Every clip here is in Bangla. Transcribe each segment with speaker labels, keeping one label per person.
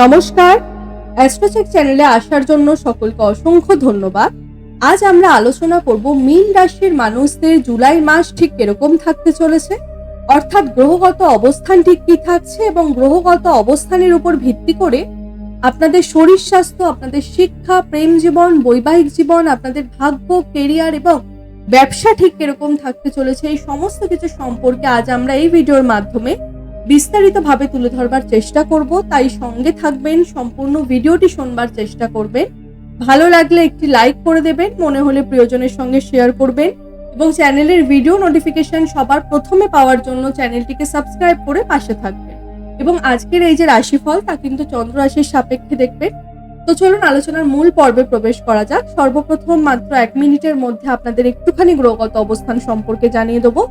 Speaker 1: নমস্কার, অ্যাস্ট্রোচেক চ্যানেলে আসার জন্য সকলকে অসংখ্য ধন্যবাদ। আজ আমরা আলোচনা করব মীন রাশির মানুষদের জুলাই মাস ঠিক কিরকম থাকতে চলেছে, অর্থাৎ গ্রহগত অবস্থান ঠিক কি থাকছে এবং গ্রহগত অবস্থানের উপর ভিত্তি করে আপনাদের শরীর স্বাস্থ্য, আপনাদের শিক্ষা, প্রেম জীবন, বৈবাহিক জীবন, আপনাদের ভাগ্য, কেরিয়ার এবং ব্যবসা ঠিক কিরকম থাকতে চলেছে, এই সমস্ত কিছু সম্পর্কে আজ আমরা এই ভিডিওর মাধ্যমে বিস্তারিতভাবে তুলে ধরবার চেষ্টা করব। তাই সঙ্গে থাকবেন, সম্পূর্ণ ভিডিওটি শোনবার চেষ্টা করবেন। ভালো লাগলে একটি লাইক করে দেবেন, মনে হলে প্রিয়জনের সঙ্গে শেয়ার করবেন এবং চ্যানেলের ভিডিও নোটিফিকেশন সবার প্রথমে পাওয়ার জন্য চ্যানেলটিকে সাবস্ক্রাইব করে পাশে থাকবেন। এবং আজকের এই যে রাশিফল তা কিন্তু চন্দ্র রাশির সাপেক্ষে দেখবেন। তো চলুন আলোচনার মূল পর্বে প্রবেশ করা যাক। সর্বপ্রথম মাত্র 1 মিনিটের মধ্যে আপনাদের একটুখানি গ্রহগত অবস্থান সম্পর্কে জানিয়ে দেবো।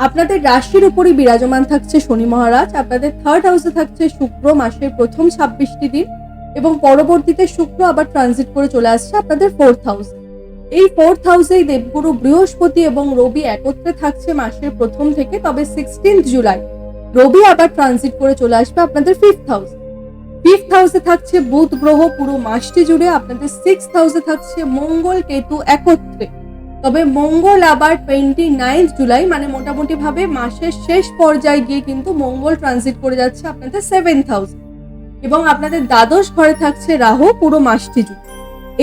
Speaker 1: আপনাদের রাশির উপরই বিরাজমান থাকছে শনি মহারাজ। আপনাদের 3rd হাউসে থাকছে শুক্র মাসের প্রথম 26টি দিন এবং পরবর্তীতে শুক্র আবার ট্রানজিট করে চলে আসছে আপনাদের 4th হাউসে। এই 4th হাউসেই দেবগুরু বৃহস্পতি এবং রবি একত্রে থাকছে মাসের প্রথম থেকে, তবে 16 জুলাই রবি আবার ট্রানজিট করে চলে আসবে আপনাদের 5th হাউসে। 5th হাউসে থাকছে বুধ গ্রহ পুরো মাসটি জুড়ে। আপনাদের 6th হাউসে থাকছে মঙ্গল কেতু একত্রে, তবে মঙ্গল আবার 29 জুলাই মানে মোটামুটি ভাবে মাসের শেষ পর্যায়ে গিয়ে কিন্তু মঙ্গল ট্রানজিট করে যাচ্ছে আপনাদের 7th হাউসে এবং আপনাদের দ্বাদশ ঘরে থাকছে রাহু পুরো মাসটি জুড়ে।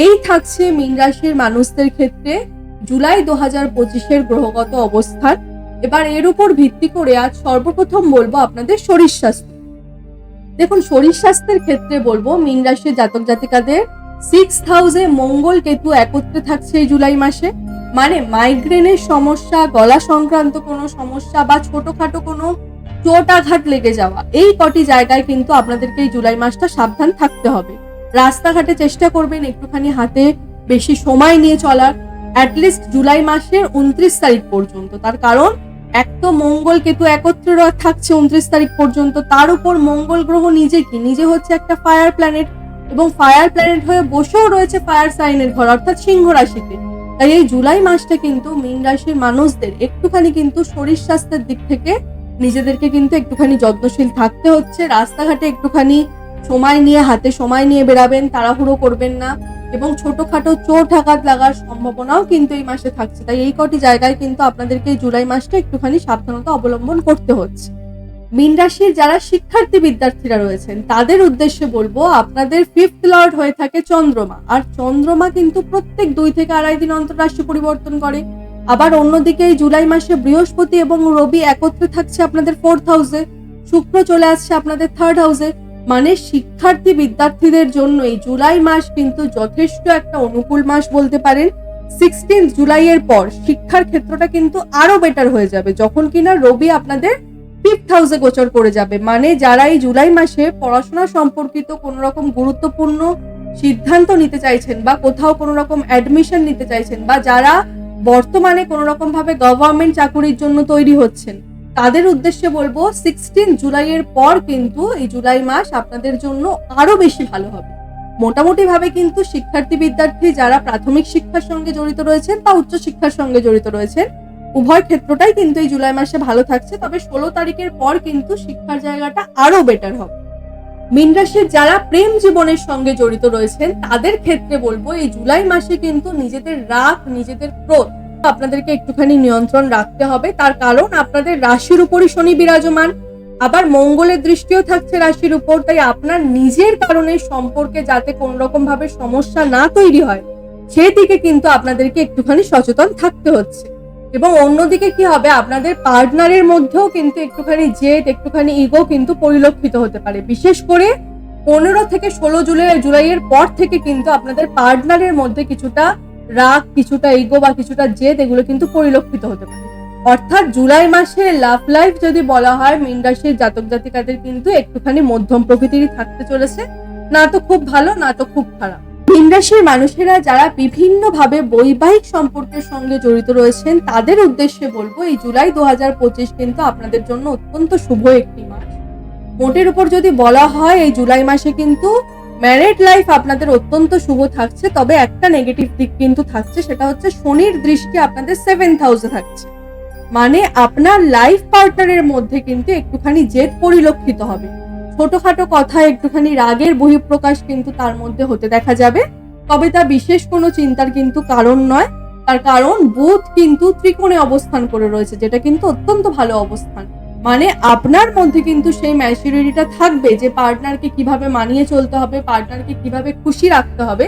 Speaker 1: এই থাকছে মীন রাশির মানুষদের ক্ষেত্রে জুলাই 2025-এর গ্রহগত অবস্থান। এবার এর উপর ভিত্তি করে আজ সর্বপ্রথম বলবো আপনাদের শরীর স্বাস্থ্য। দেখুন, শরীর স্বাস্থ্যের ক্ষেত্রে বলবো মীন রাশির জাতক জাতিকাদের 6th হাউসে মঙ্গল কেতু একত্রে থাকছে এই জুলাই মাসে, মানে মাইগ্রেনের সমস্যা, গলা সংক্রান্ত কোনো সমস্যা বা ছোটখাটো কোনো চোট আঘাত লেগে যাওয়া, এই কটি জায়গায় কিন্তু আপনাদেরকে এই জুলাই মাসটা সাবধান থাকতে হবে। রাস্তাঘাটে চেষ্টা করবেন একটুখানি হাতে বেশি সময় নিয়ে চলার, অ্যাটলিস্ট জুলাই মাসের 29 তারিখ পর্যন্ত। তার কারণ এক তো মঙ্গল কেতু একত্রে থাকছে 29 তারিখ পর্যন্ত, তার উপর মঙ্গল গ্রহ নিজে হচ্ছে একটা ফায়ার প্ল্যানেট এবং ফায়ার প্ল্যানেট হয়ে বসেও রয়েছে ফায়ার সাইনের ঘর অর্থাৎ সিংহ রাশিতে। তাই এই জুলাই মাসটা কিন্তু মীন রাশির মানুষদের একটুখানি কিন্তু শরীর স্বাস্থ্যের দিক থেকে নিজেদেরকে কিন্তু একটুখানি যত্নশীল থাকতে হচ্ছে। রাস্তাঘাটে একটুখানি সময় নিয়ে, হাতে সময় নিয়ে বেরাবেন, তাড়াহুড়ো করবেন না এবং ছোটখাটো চোট আঘাত লাগার সম্ভাবনাও কিন্তু এই মাসে থাকছে। তাই এই কটি জায়গায় কিন্তু আপনাদেরকে এই জুলাই মাসটা একটুখানি সাবধানতা অবলম্বন করতে হচ্ছে। মীন রাশির যারা শিক্ষার্থী বিদ্যার্থীরা রয়েছেন তাদের উদ্দেশ্যে বলবো, আপনাদের 5th লর্ড হয়ে থাকে চন্দ্রমা, আর চন্দ্রমা কিন্তু প্রত্যেক 2 থেকে আড়াই দিন অন্তর রাশি পরিবর্তন করে। আবার অন্যদিকে এই জুলাই মাসে বৃহস্পতি এবং রবি একত্রে থাকছে আপনাদের 4th হাউসে, শুক্র চলে আসছে আপনাদের 3rd হাউসে। মানে শিক্ষার্থী বিদ্যার্থীদের জন্য এই জুলাই মাস কিন্তু যথেষ্ট একটা অনুকূল মাস বলতে পারেন। 16 জুলাইয়ের পর শিক্ষার ক্ষেত্রটা কিন্তু আরো বেটার হয়ে যাবে যখন কিনা রবি আপনাদের 5th হাউসে গোচর করে যাবে। মানে যারা এই জুলাই মাসে পড়াশোনা সম্পর্কিত কোনো রকম গুরুত্বপূর্ণ সিদ্ধান্ত নিতে চাইছেন বা কোথাও কোনো রকম অ্যাডমিশন নিতে চাইছেন বা যারা বর্তমানে কোনো রকম ভাবে গভর্নমেন্ট চাকরির জন্য তৈরি হচ্ছেন, তাদের উদ্দেশ্যে বলবো 16 জুলাইয়ের পর কিন্তু এই জুলাই মাস আপনাদের জন্য আরো বেশি ভালো হবে। মোটামুটি ভাবে কিন্তু শিক্ষার্থী বিদ্যার্থী যারা প্রাথমিক শিক্ষার সঙ্গে জড়িত রয়েছেন বা উচ্চ শিক্ষার সঙ্গে জড়িত রয়েছেন, উভয় ক্ষেত্রটাই কিন্তু এই জুলাই মাসে ভালো থাকছে। তবে 16 তারিখের পর কিন্তু শিক্ষার জায়গাটা আরো বেটার হবে। মীন রাশির যারা প্রেম জীবনের সঙ্গে জড়িত রয়েছেন তাদের ক্ষেত্রে বলবো, এই জুলাই মাসে কিন্তু নিজেদের রাগ, নিজেদের ক্রোধ আপনাদেরকে একটুখানি নিয়ন্ত্রণ রাখতে হবে। তার কারণ আপনাদের রাশির উপরই শনি বিরাজমান, আবার মঙ্গলের দৃষ্টিও থাকছে রাশির উপর। তাই আপনার নিজের কারণে সম্পর্কে যাতে কোন রকম ভাবে সমস্যা না তৈরি হয় সেই দিকে কিন্তু আপনাদেরকে একটুখানি সচেতন থাকতে হচ্ছে। এবং অন্যদিকে কি হবে, আপনাদের পার্টনারের মধ্যেও কিন্তু একটুখানি জেদ, একটুখানি ইগো কিন্তু পরিলক্ষিত হতে পারে। বিশেষ করে 15 থেকে 16 জুলাইয়ের পর থেকে কিন্তু আপনাদের পার্টনারের মধ্যে কিছুটা রাগ, কিছুটা ইগো বা কিছুটা জেদ এগুলো কিন্তু পরিলক্ষিত হতে পারে। অর্থাৎ জুলাই মাসে লাভ লাইফ যদি বলা হয়, মীন রাশির জাতক জাতিকাদের কিন্তু একটুখানি মধ্যম প্রকৃতিরই থাকতে চলেছে, না তো খুব ভালো না তো খুব খারাপ। মীন রাশির মানুষেরা যারা বিভিন্ন ভাবে বৈবাহিক সম্পর্কের সঙ্গে জড়িত রয়েছেন তাদের উদ্দেশ্যে বলবো, এই জুলাই 2025 কিন্তু আপনাদের জন্য অত্যন্ত শুভ একটি মাস। মোটের উপর যদি বলা হয়, এই জুলাই মাসে কিন্তু ম্যারিড লাইফ আপনাদের অত্যন্ত শুভ থাকছে। তবে একটা নেগেটিভ দিক কিন্তু থাকছে, সেটা হচ্ছে শনির দৃষ্টি আপনাদের 7th হাউসে থাকছে। মানে আপনার লাইফ পার্টনারের মধ্যে কিন্তু একটুখানি জেদ পরিলক্ষিত হবে। ছোটখাটো কথা একটুখানি রাগের বহিঃপ্রকাশ কিন্তু তার মধ্যে হতে দেখা যাবে, তবে তা বিশেষ কোনো চিন্তার কিন্তু কারণ নয়। তার কারণ বুধ কিন্তু ত্রিকোণে অবস্থান করে রয়েছে, যেটা কিন্তু অত্যন্ত ভালো অবস্থান। মানে আপনার মধ্যে কিন্তু সেই ম্যাচুরিটিটা থাকবে যে পার্টনারকে কিভাবে মানিয়ে চলতে হবে, পার্টনারকে কিভাবে খুশি রাখতে হবে।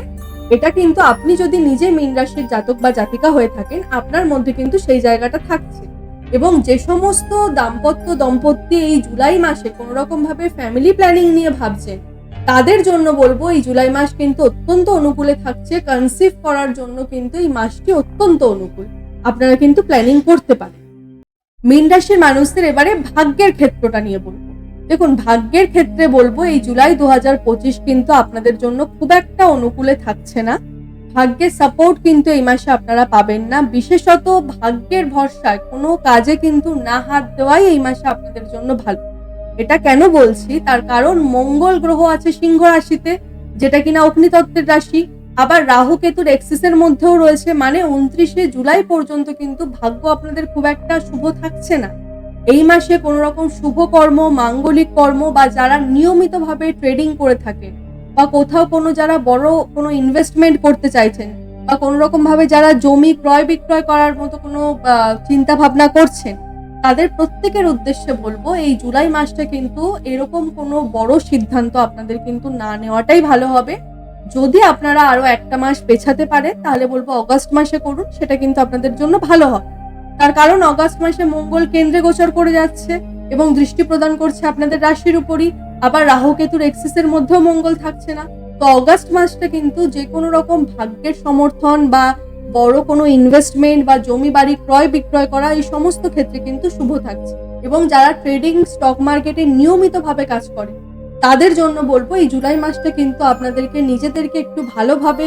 Speaker 1: এটা কিন্তু আপনি যদি নিজে মীন রাশির জাতক বা জাতিকা হয়ে থাকেন, আপনার মধ্যে কিন্তু সেই জায়গাটা থাকছে। এবং যে সমস্ত দম্পতি এই জুলাই মাসে কোনো রকম ভাবে ফ্যামিলি প্ল্যানিং নিয়ে ভাবছেন, তাদের জন্য বলবো এই জুলাই মাস কিন্তু অত্যন্ত অনুকূলে থাকছে। কনসিভ করার জন্য কিন্তু এই মাসটি অত্যন্ত অনুকূল, আপনারা কিন্তু প্ল্যানিং করতে পারেন। মীন রাশির মানুষদের এবারে ভাগ্যের ক্ষেত্রটা নিয়ে বলবো। দেখুন, ভাগ্যের ক্ষেত্রে বলবো এই জুলাই 2025 কিন্তু আপনাদের জন্য খুব একটা অনুকূলে থাকছে না। ভাগ্যের সাপোর্ট কিন্তু এই মাসে আপনারা পাবেন না। বিশেষত ভাগ্যের ভরসায় কোনো কাজে কিন্তু না হাত দেওয়াই এই মাসে আপনাদের জন্য ভালো। এটা কেন বলছি, তার কারণ মঙ্গল গ্রহ আছে সিংহ রাশিতে, যেটা কিনা অগ্নিতত্ত্বের রাশি। আবার রাহু কেতুর এক্সিসের মধ্যেও রয়েছে, মানে 29শে জুলাই পর্যন্ত কিন্তু ভাগ্য আপনাদের খুব একটা শুভ থাকছে না। এই মাসে কোনো রকম শুভ কর্ম, মাঙ্গলিক কর্ম বা যারা নিয়মিতভাবে ট্রেডিং করে থাকেন বা কোথাও কোনো যারা বড় কোনো ইনভেস্টমেন্ট করতে চাইছেন বা কোনো রকম ভাবে যারা জমি ক্রয় বিক্রয় করার মতো কোনো চিন্তা ভাবনা করছেন, তাদের প্রত্যেকের উদ্দেশ্যে বলবো এই জুলাই মাসটা কিন্তু এরকম কোনো বড় সিদ্ধান্ত আপনাদের কিন্তু না নেওয়াটাই ভালো হবে। যদি আপনারা আরো একটা মাস পেছাতে পারেন তাহলে বলবো অগাস্ট মাসে করুন, সেটা কিন্তু আপনাদের জন্য ভালো হবে। তার কারণ অগাস্ট মাসে মঙ্গল কেন্দ্রে গোচর করে যাচ্ছে এবং দৃষ্টি প্রদান করছে আপনাদের রাশির উপরই। আবার রাহু কেতুর এক্সিসের মধ্যেও মঙ্গল থাকছে না। তো অগাস্ট মাসটা কিন্তু যে কোনো রকম ভাগ্যের সমর্থন বা বড় কোনো ইনভেস্টমেন্ট বা জমি বাড়ি ক্রয় বিক্রয় করা, এই সমস্ত ক্ষেত্রে কিন্তু শুভ থাকছে। এবং যারা ট্রেডিং স্টক মার্কেটে নিয়মিতভাবে কাজ করে তাদের জন্য বলবো এই জুলাই মাসটা কিন্তু আপনাদেরকে নিজেদেরকে একটু ভালোভাবে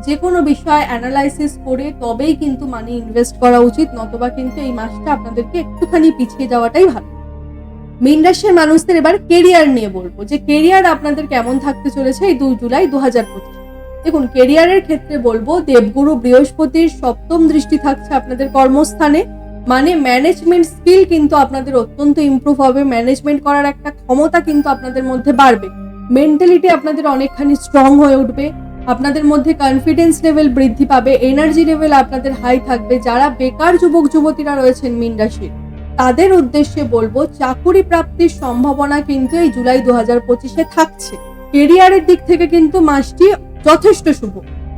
Speaker 1: যে কোনো বিষয় অ্যানালাইসিস করে তবেই কিন্তু মানি ইনভেস্ট করা উচিত, নতবা কিন্তু এই মাসটা আপনাদেরকে একটুখানি পিছিয়ে যাওয়াটাই ভালো। মীন রাশির মানুষদের এবার কেরিয়ার নিয়ে বলবো যে কেরিয়ার আপনাদের কেমন থাকতে চলেছে এই 2 জুলাই 2025। দেখুন, কেরিয়ারের ক্ষেত্রে বলবো দেবগুরু বৃহস্পতির সপ্তম দৃষ্টি থাকছে আপনাদের কর্মস্থানে, মানে ম্যানেজমেন্ট স্কিল কিন্তু আপনাদের অত্যন্ত ইমপ্রুভ হবে। ম্যানেজমেন্ট করার একটা ক্ষমতা কিন্তু আপনাদের মধ্যে বাড়বে। মেন্টালিটি আপনাদের অনেকখানি স্ট্রং হয়ে উঠবে। আপনাদের মধ্যে কনফিডেন্স লেভেল বৃদ্ধি পাবে, এনার্জি লেভেল আপনাদের হাই থাকবে। যারা বেকার যুবক যুবতীরা রয়েছেন মীন রাশির, তাদের উদ্দেশ্যে বলবো চাকুরি প্রাপ্তির সম্ভাবনা কিন্তু এই জুলাই 2025-এ থাকছে। কেরিয়ারের দিক থেকে কিন্তু মাসটি যথেষ্ট শুভ।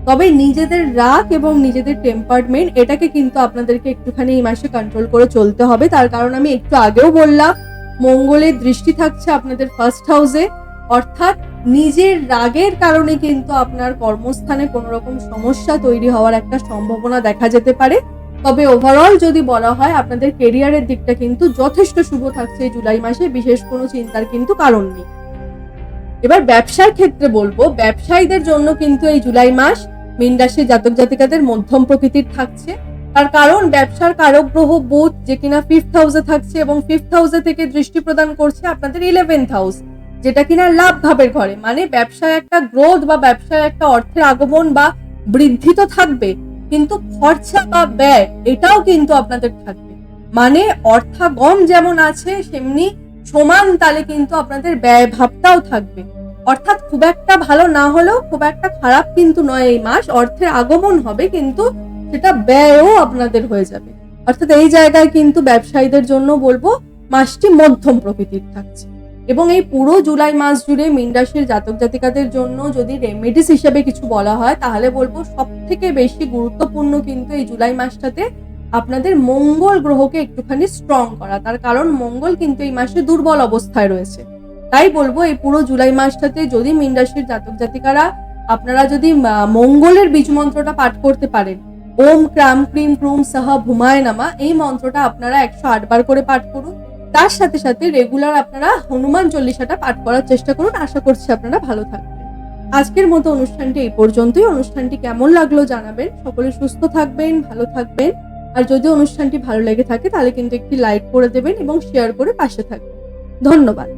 Speaker 1: তবে নিজেদের রাগ এবং নিজেদের টেম্পারমেন্ট এটাকে কিন্তু আপনাদেরকে একটুখানি এই মাসে কন্ট্রোল করে চলতে হবে। তার কারণ আমি একটু আগেও বললাম, মঙ্গলের দৃষ্টি থাকছে আপনাদের ফার্স্ট হাউসে, অর্থাৎ নিজের রাগের কারণে কিন্তু আপনার কর্মস্থানে কোনো রকম সমস্যা তৈরি হওয়ার একটা সম্ভাবনা দেখা যেতে পারে। তবে ওভারঅল যদি বলা হয় আপনাদের কেরিয়ারের দিকটা কিন্তু যথেষ্ট শুভ থাকছে এই জুলাই মাসে, বিশেষ কোনো চিন্তার কিন্তু কারণ নেই। এবার ব্যবসার ক্ষেত্রে বলবো ব্যবসায়ীদের জন্য কিন্তু এই জুলাই মাস মীন রাশির জাতক জাতিকাদের মধ্যম প্রকৃতির থাকছে। তার কারণ ব্যবসার কারক গ্রহ বুধ, যে কিনা 5th হাউসে থাকছে এবং 5th হাউসে থেকে দৃষ্টি প্রদান করছে আপনাদের 11th হাউস, যেটা কিনা লাভ ভাবের ঘরে। মানে ব্যবসায় একটা গ্রোথ বা ব্যবসায় একটা অর্থের আগমন বা বৃদ্ধি তো থাকবে, কিন্তু খরচা বা ব্যয় এটাও কিন্তু আপনাদের থাকবে। মানে অর্থাগম যেমন আছে সেমনি সমান তালে কিন্তু আপনাদের ব্যয় ভাবটাও থাকবে। অর্থাৎ খুব একটা ভালো না হলেও খুব একটা খারাপ কিন্তু নয় এই মাস। অর্থের আগমন হবে কিন্তু সেটা ব্যয়ও আপনাদের হয়ে যাবে। অর্থাৎ এই জায়গায় কিন্তু ব্যবসায়ীদের জন্য বলবো মাসটি মধ্যম প্রকৃতির থাকছে। এবং এই পুরো জুলাই মাস জুড়ে মীন রাশির জাতক জাতিকাদের জন্য যদি রেমেডিস হিসেবে কিছু বলা হয় তাহলে বলবো সব থেকে বেশি গুরুত্বপূর্ণ কিন্তু এই জুলাই মাসটাতে আপনাদের মঙ্গল গ্রহকে একটুখানি স্ট্রং করা। তার কারণ মঙ্গল কিন্তু এই মাসে দুর্বল অবস্থায় রয়েছে। তাই বলবো এই পুরো জুলাই মাসটাতে যদি মীন রাশির জাতক জাতিকারা আপনারা যদি মঙ্গলের বীজ মন্ত্রটা পাঠ করতে পারেন, ওম ক্রাম ক্রিম ক্রুম সাহা ভুমায় নামা, এই মন্ত্রটা আপনারা 108 বার করে পাঠ করুন। তার সাথে সাথে রেগুলার আপনারা হনুমান চল্লিশাটা পাঠ করার চেষ্টা করুন। আশা করছি আপনারা ভালো থাকবেন। আজকের মতো অনুষ্ঠানটি এই পর্যন্তই। অনুষ্ঠানটি কেমন লাগলো জানাবেন। সকলে সুস্থ থাকবেন, ভালো থাকবেন। আর যদি অনুষ্ঠানটি ভালো লেগে থাকে তাহলে কিন্তু একটি লাইক করে দেবেন এবং শেয়ার করে পাশে থাকবেন। ধন্যবাদ।